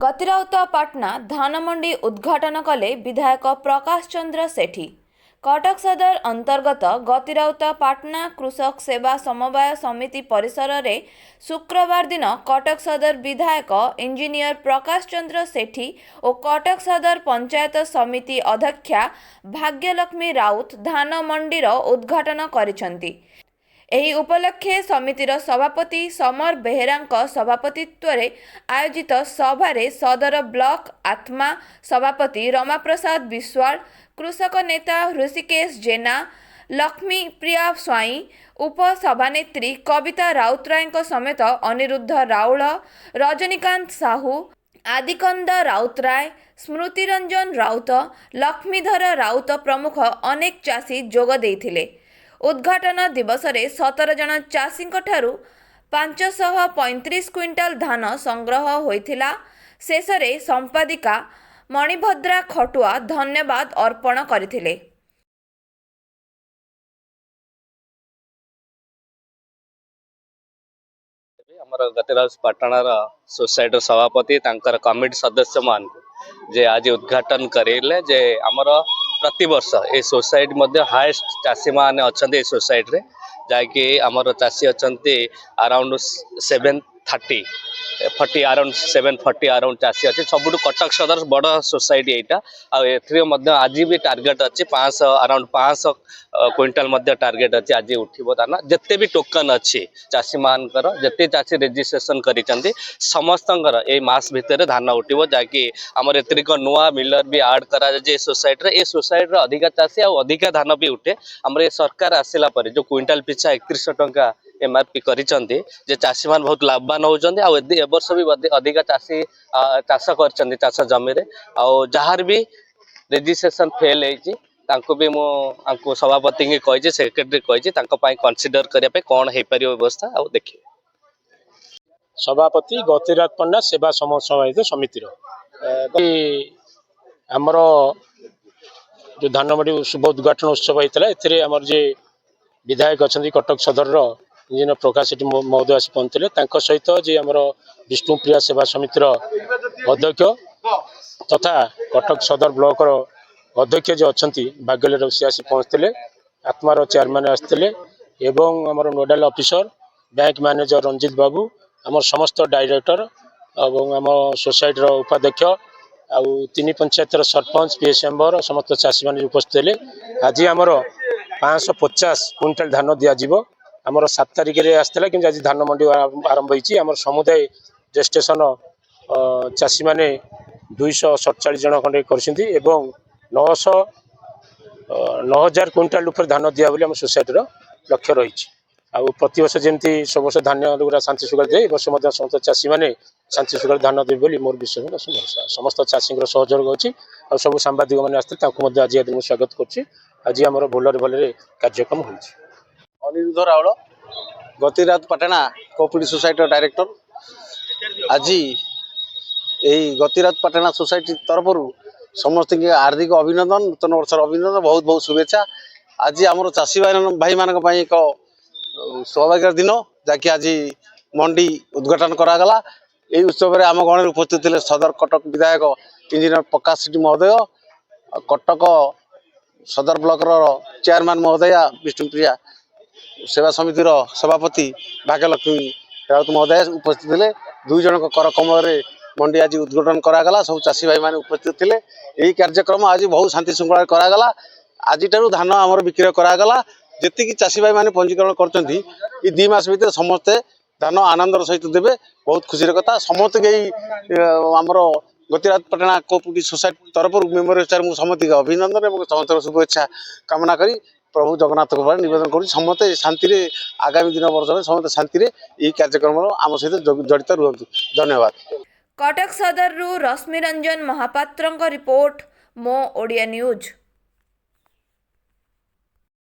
गतिराउत पाटना धानमंडी उद्घाटन कले विधायक प्रकाश चंद्र सेठी। कटक सदर अंतर्गत गतिराउत पाटना कृषक सेवा समवाय समिति परिसर रे शुक्रवार दिन कटक सदर विधायक इंजीनियर प्रकाश चंद्र सेठी और कटक सदर पंचायत समिति अध्यक्षा भाग्यलक्ष्मी राउत धानमंडीर उद्घाटन करिसेंती। एही उपलक्षे समितिर सभापति समर बेहेरा सभापतित्व रे आयोजित सभारे सदर ब्लॉक आत्मा सभापति रमाप्रसाद विश्वाल, कृषक नेता ऋषिकेश जेना, लक्ष्मी प्रिया स्वाई, उपसभानेत्री कविता राउतराय समेत अनिरुद्ध राउल, रजनीकांत साहू, आदिकंद राउतराय, स्मृतिरंजन राउत, लक्ष्मीधर राउत प्रमुख अनेक चाषी जोग देइथिले। उद्घाटन दिवस रे 17 जन चाषी 535 क्विंटाल धान संग्रह होइथिला। शेष रे संपादिका मणिभद्रा खटुआ धन्यवाद अर्पण करथिले। हमर गतिराउत पाटणार सोसाइटी सभापति तांकर कमिटी सदस्य मान जे आज उद्घाटन करेले जे हमर प्रति वर्ष ए सोसाइटी मध्ये हाईएस्ट चाषी माने अछंती ए सोसाइटी रे जाकि हमर चाषी अछंती अराउंड 740 अराउंड 740 अराउंड चाषी अच्छे सबुठ कटक सदर बड़ सोसाइटी यहाँ आ आज भी टार्गेट अच्छी 500 अराउंड 500 क्विंटाल मध्य टार्गेट अच्छी आज उठिबो दाना जिते भी टोकन अच्छी चाषी मानकर जिते चाषी रेजिस्ट्रेशन करिसेंती समस्तंकर ए मास भितर धान उठिबो जाकि हमर एतरिक नुआ मिलर भी ऐड करा जे सोसाइटी रे ए सोसाइटी रे अधिका चाषी आ अधिका धान भी उठे। हमर ए सरकार आसिला पर जो क्विंटाल पिछा 3100 टंका एमआरपी करिसेंती जे चाषी मान बहुत लाभवान होउचंदी आ ए वर्ष भी अधिका चाषी चाष कर चाष जमी रे आ जहार भी रेजिस्ट्रेशन फेल होइची तांको भी मो सभापति की कही सेक्रेटरी कही कनसीडर करने कौन हो पार व्यवस्था आ देखिए। सभापति गतिराउत पाटना सेवा समवाय समिति आमर जो धानमंडी शुभ उद्घाटन उत्सव होता है आमर जे विधायक अच्छा कटक सदर इंजीनियर प्रकाश सेठी महोदय आसी पहुंचते सहित जे आमर विष्णुप्रिया सेवा समितिर अध्यक्ष तथा कटक सदर ब्लॉक अध्यक्ष जो अच्छा भाग्यलक्ष्मी सी आसी पहुंचते आत्मार चेयरमैन आसते एवं आमर नोडाल ऑफिसर बैंक मैनेजर रंजित बाबू आमर समस्त डायरेक्टर और आम सोसाइटर उपाध्यक्ष आउ 3 पंचायत सरपंच पीएस मेंबर समस्त चाषी मैंने उपस्थित थे। आज आमर 550 क्विंटाल धान दिज्व आमर 7 तारिख में आसला कि आज धान मंडी आरंभ होम समुदाय रेजिस्ट्रेशन चाषी मैंने 247 जन खंडे कर 9,000 क्विंटाल उपर धान दिया बोली आम सोसाइटी लक्ष्य रही। आ प्रति वर्ष जमी सब वर्ष धान गुरा शांति सुगल दे वर्ष समस्त चाषी मैंने शांति सुगल धान देवे बोली मोर विश्वास भरोसा समस्त चाषी सहयोग अच्छी आ सब सांबादिक मैंने आसते आज मुझे स्वागत कर आम भलरे भलरे कार्यक्रम हो। Anirudh Raul गतिराउत Patna cooperative society director आज यही गतिराउत पाटना सोसाइटी तरफ समस्त हार्दिक अभिनंदन नूतन वर्ष अभिनंदन बहुत बहुत शुभेच्छा। आज आम चाषी भाई मान एक सौभाग्य दिन जहाँकि आज मंडी उद्घाटन करागला। यही उत्सव में आम गण उपस्थित थे सदर कटक विधायक इंजीनियर प्रकाश सेठी महोदय, कटक सदर ब्लॉक चेयरमैन महोदय विष्णुप्रिया सेवा समितिर सभापति भाग्यलक्ष्मी राउत महोदय उपस्थित थे। 2 जन कर कमल मंडी आज उद्घाटन करागला सब चाषी भाई मैंने उपस्थित थे। यही कार्यक्रम आज बहुत शांति श्रृंखला करागला। आज धान आमर बिक्री करागला जी चाषी भाई मैंने पंजीकरण कर 2 मास भर समस्ते धान आनंदर सहित देवे बहुत खुशी कथा समस्त आमर गतिराउत पाटना कोऑपरेटिव सोसाइटी तरफ मेम्बर हिसाब से समस्त अभिनंदन और समस्त शुभेच्छा कामना करी प्रभु जगन्नाथ को निवेदन कर समस्ते शांति आगामी दिन वर्ष में समस्त शांति यही कार्यक्रम आम सहित जड़ित रुहतु। धन्यवाद। कटक सदर रु रश्मिरंजन महापात्र रिपोर्ट मो ओडिया न्यूज।